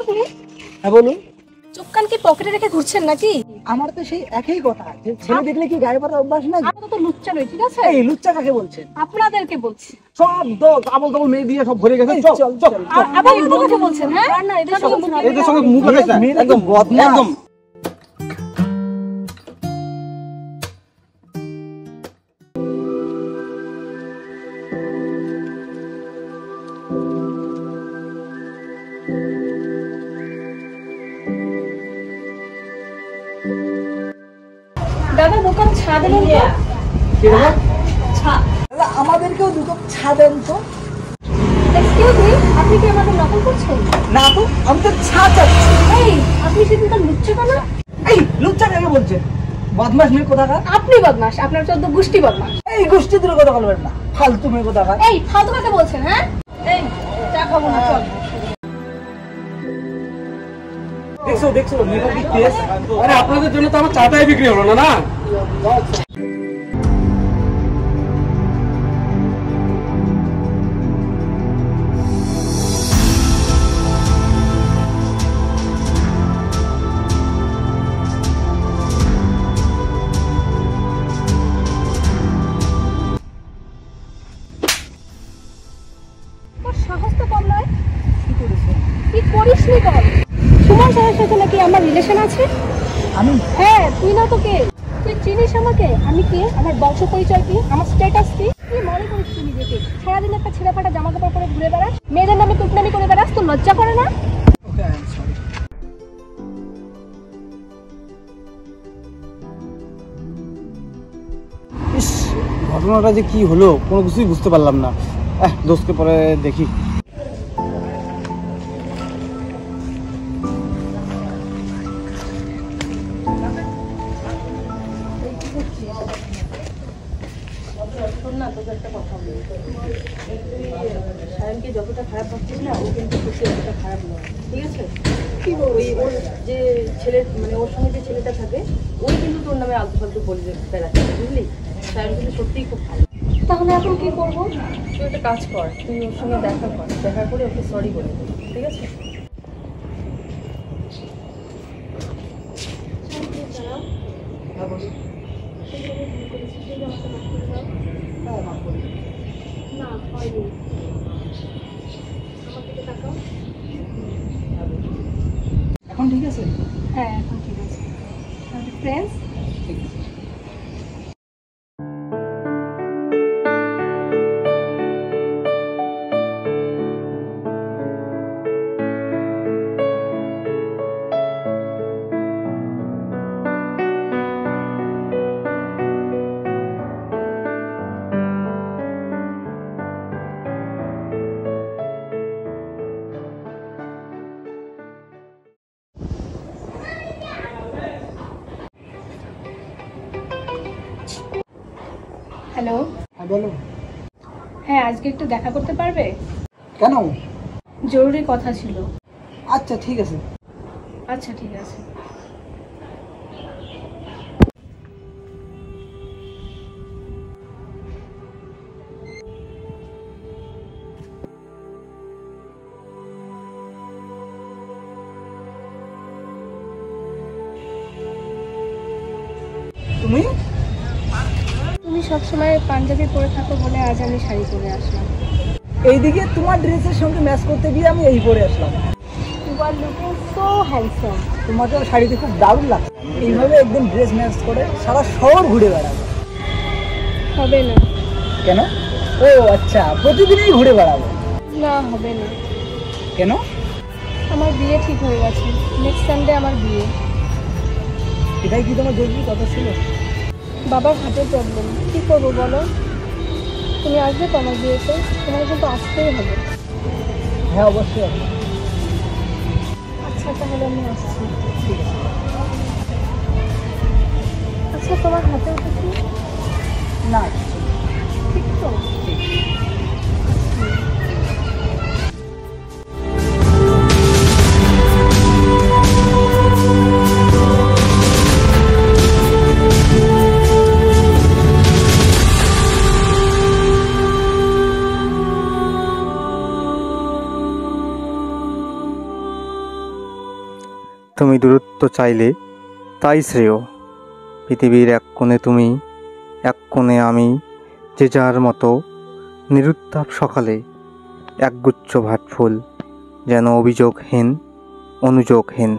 আপনি? হ্যাঁ বলুন। চোখ কান কি পকেটে রেখে ঘুরছেন নাকি? আমার তো সেই একই কথা যে ছেলে দেখলে কি গায়ে পড়ার অভ্যাস নাই। আমরা তো লুচ্চা নই, ঠিক আছে? এই লুচ্চা কাকে বলছেন? আপনাদেরকে বলছি। সব আবল তাবল মেয়ে দিয়ে সব ভরে গেছে। চল চল চল। আবার কথা বলছেন? হ্যাঁ না, এদের সঙ্গে মুখ লাগাইছ না, একদম বদমাশ একদম। দাদা দোকান ছা দিলেন তো? কি দাদা? ছা। দাদা আমাদেরকেও দুটো ছা দেন তো। এক্সকিউজ মি, আপনি কি আমাদের নকল করছেন? না তো, আমি তো ছা চাচ্ছি। এই আপনি সেদিনকার লুচ্চাটা না? এই লুচ্চা কাকে বলছেন? বদমাশ মেয়ে কোথাকার। আপনি বদমাশ, আপনার চোদ্দ গোষ্ঠী বদমাশ। এই গোষ্ঠী দুটো কথা বলবেন না, ফালতু মেয়ে কোথাকার। এই ফালতু কথা বলছেন? হ্যাঁ এই চা খাবো না, চল। দেখছো দেখছো মেয়েটা কি তেজ। আরে আপনাদের জন্য তো আমার চাটাই বিক্রি হলো না। তোর সাহস তো কম নয়। কি করেছে? কি করিস নি বল? সুমন স্যারের সাথে নাকি আমার রিলেশন আছে? আমি? হ্যাঁ, তুই না তো কে? তুই চিনিস আমাকে? আমি কে? আমার বংশ পরিচয় কি? আমার স্ট্যাটাস কি? কি মনে করিস তুই নিজেকে? সারাদিন একটা ছেঁড়া ফাটা জামা কাপড় পরে ঘুরে বেড়াস, মেয়েদের নামে টুকনামি করে বেড়াস, তোর লজ্জা করে না? Okay I am sorry. ইস, ঘটনাটা যে কি হলো কোনো কিছুই বুঝতে পারলাম না। দোষকে পরে দেখি। শোন না, তোকে একটা কথা বলি। তুই সায়নকে যতটা খারাপ ভাবছিস না, ও কিন্তু সত্যি অতটা খারাপ নয়, ঠিক আছে? কি ওই ওর যে ছেলে, মানে ওর সঙ্গে যে ছেলেটা থাকে, ওই কিন্তু তোর নামে আলতু ফালতু বলে বেড়াচ্ছে, বুঝলি? সায়ন কিন্তু সত্যিই খুব ভালো। তাহলে এখন কি করবো? তুই একটা কাজ কর, তুই ওর সঙ্গে দেখা কর, দেখা করে ওকে সরি বলে দে, ঠিক আছে? হ্যাঁ বলি। না, হয়নি। আমার দিকে তাকাও। এখন ঠিক আছে? হ্যাঁ, এখন ঠিক আছে। ফ্রেন্ডস, ঠিক আছে। হ্যালো। হ্যাঁ বলো। হ্যাঁ, আজকে একটু দেখা করতে পারবে? কেন? জরুরি কথা ছিল। আচ্ছা ঠিক আছে। আচ্ছা ঠিক আছে। তুমি? তুমি সবসময় পাঞ্জাবি পরে থাকো বলে আজ আমি শাড়ি পরে আসলাম। এইদিকে তোমার ড্রেসের সঙ্গে ম্যাচ করতে গিয়ে আমি এই পরে আসলাম। You are looking so handsome. তোমাকে শাড়িতে খুব দারুণ লাগছে। এইভাবে একদম ড্রেস ম্যাচ করে সারা শহর ঘুরে বেড়াবো। হবে না। কেন? ও আচ্ছা, প্রতিদিনই ঘুরে বেড়াবো? না, হবে না। কেন? আমার বিয়ে ঠিক হয়ে গেছে, নেক্সট সানডে আমার বিয়ে। এটাই কি তোমার জরুরি কথা ছিল? বাবার হার্টের প্রবলেম, কী করবো বলো? তুমি আসবে তো আমার বিয়েতে? তোমার কিন্তু আসতেই হবে। হ্যাঁ অবশ্যই আসবো। আচ্ছা তাহলে আমি আসছি। ঠিক আছে। আচ্ছা তোমার হাতে ওটা কি? না ঠিক তো? তুমি দূরত্ব চাইলে তাই শ্রেয়। পৃথিবীর এক কোণে তুমি, এক কোণে আমি, যে যার মতো নিরুত্তাপ সকালে একগুচ্ছ ভাটফুল, যেন অভিযোগহীন অনুযোগহীন।